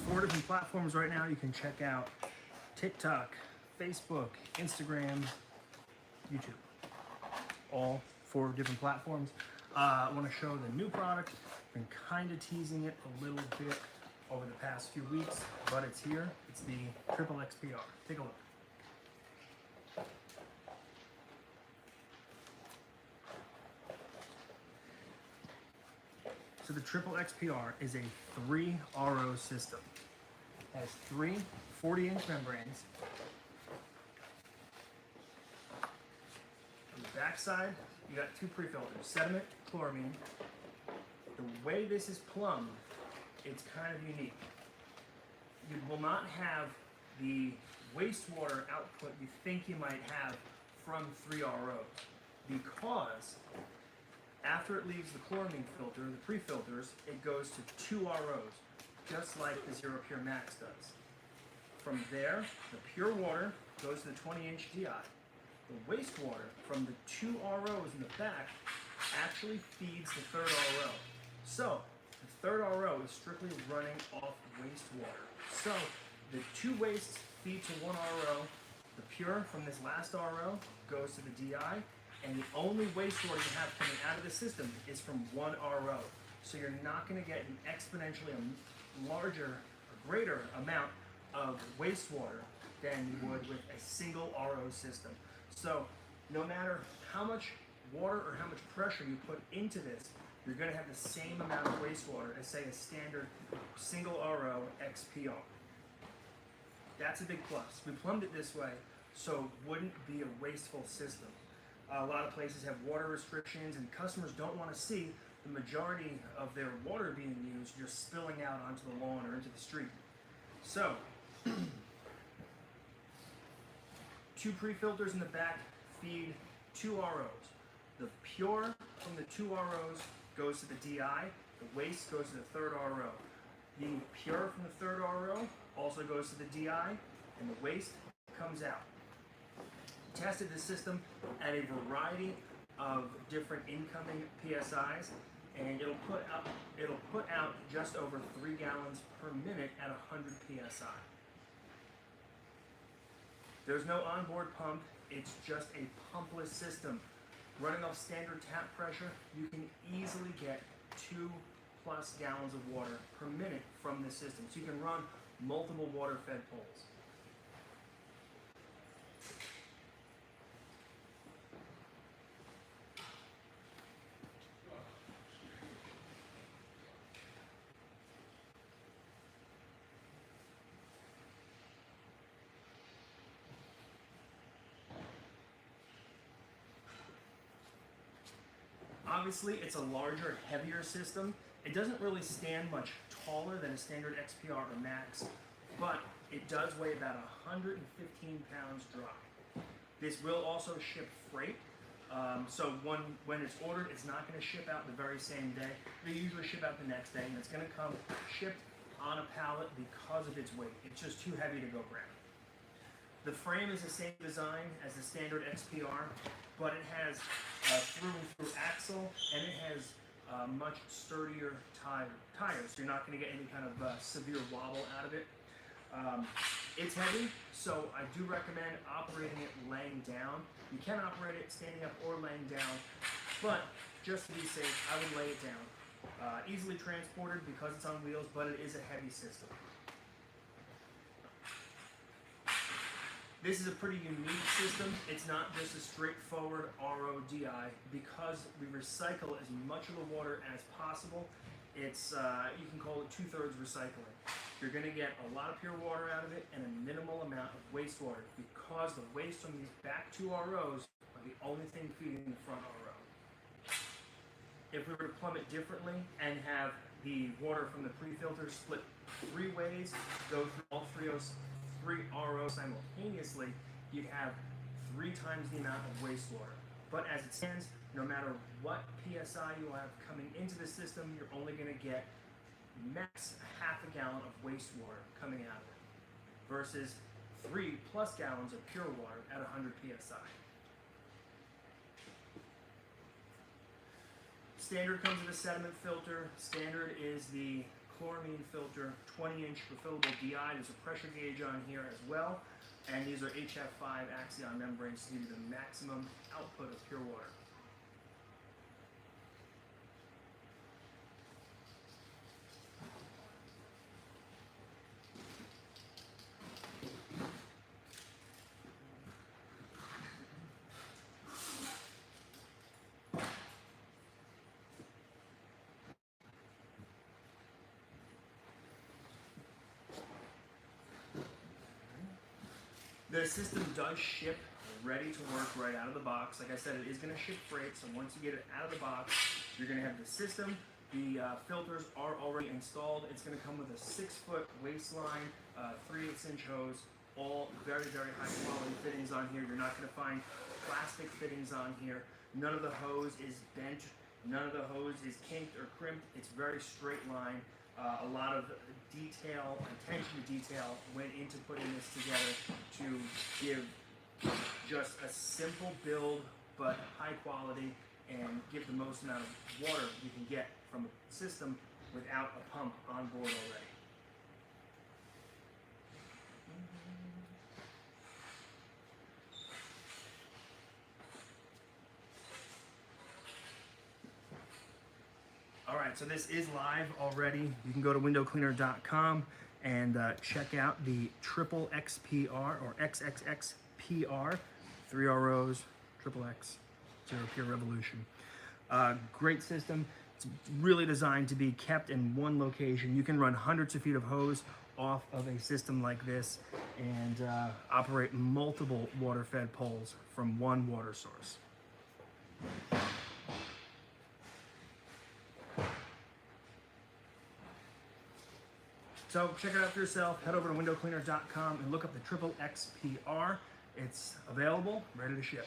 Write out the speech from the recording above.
4 different platforms right now. You can check out TikTok, Facebook, Instagram, YouTube. All 4 different platforms. I want to show the new product. Been kind of teasing it a little bit over the past few weeks, but it's here. It's the Triple XPR. Take a look. So the Triple XPR is a 3 RO system. It has 3 40-inch membranes. On the back side, you got 2 pre-filters, sediment, chloramine. The way this is plumbed, it's kind of unique. You will not have the wastewater output you think you might have from 3 ROs, because after it leaves the chloramine filter, the pre-filters, it goes to 2 ROs, just like the XERO Pure Max does. From there, the pure water goes to the 20-inch DI. The wastewater from the 2 ROs in the back actually feeds the 3rd RO. So, the 3rd RO is strictly running off wastewater. So, the 2 wastes feed to 1 RO. The pure from this last RO goes to the DI. And the only wastewater you have coming out of the system is from 1 RO. So you're not going to get an exponentially larger or greater amount of wastewater than you would with a single RO system. So no matter how much water or how much pressure you put into this, you're going to have the same amount of wastewater as, say, a standard single RO XPR. That's a big plus. We plumbed it this way so it wouldn't be a wasteful system. A lot of places have water restrictions, and customers don't want to see the majority of their water being used just spilling out onto the lawn or into the street. So, 2 pre-filters in the back feed 2 ROs. The pure from the 2 ROs goes to the DI. The waste goes to the 3rd RO. The pure from the 3rd RO also goes to the DI, and the waste comes out. Tested the system at a variety of different incoming PSIs, and it'll put out just over 3 gallons per minute at 100 PSI. There's no onboard pump, it's just a pumpless system. Running off standard tap pressure, you can easily get 2+ gallons of water per minute from this system. So you can run multiple water-fed poles. Obviously, it's a larger, heavier system. It doesn't really stand much taller than a standard XPR or Max, but it does weigh about 115 pounds dry. This will also ship freight, so when it's ordered, it's not going to ship out the very same day. They usually ship out the next day, and it's going to come shipped on a pallet because of its weight. It's just too heavy to go ground. The frame is the same design as the standard XPR, but it has a through-and-through axle, and it has much sturdier tires, so you're not going to get any kind of severe wobble out of it. It's heavy, so I do recommend operating it laying down. You can operate it standing up or laying down, but just to be safe, I would lay it down. Easily transported because it's on wheels, but it is a heavy system. This is a pretty unique system. It's not just a straightforward RO-DI. Because we recycle as much of the water as possible, it's you can call it 2/3 recycling. You're going to get a lot of pure water out of it and a minimal amount of wastewater, because the waste from these back 2 ROs are the only thing feeding the front RO. If we were to plumb it differently and have the water from the pre-filter split 3 ways, go through all 3 ROs simultaneously, you'd have 3 times the amount of wastewater. But as it stands, no matter what PSI you have coming into the system, you're only going to get max ½ gallon of wastewater coming out of it, versus 3+ gallons of pure water at 100 PSI. Standard comes with a sediment filter. Standard is the chloramine filter, 20-inch refillable DI. There's a pressure gauge on here as well. And these are HF5 Axion membranes to give you the maximum output of pure water. The system does ship ready to work right out of the box. Like I said, it is going to ship freight, so once you get it out of the box, you're going to have the system. The filters are already installed. It's going to come with a 6-foot waistline, 3/8-inch hose, all very, very high quality fittings on here. You're not going to find plastic fittings on here. None of the hose is bent. None of the hose is kinked or crimped. It's very straight line. A lot of detail, attention to detail went into putting this together to give just a simple build, but high quality, and give the most amount of water you can get from a system without a pump on board already. All right, so this is live already. You can go to windowcleaner.com and check out the Triple XPR or XXXPR, 3 ROs, Triple X, XERO Pure Revolution. Great system. It's really designed to be kept in one location. You can run hundreds of feet of hose off of a system like this and operate multiple water-fed poles from one water source. So check it out for yourself. Head over to windowcleaner.com and look up the Triple XPR. It's available, ready to ship.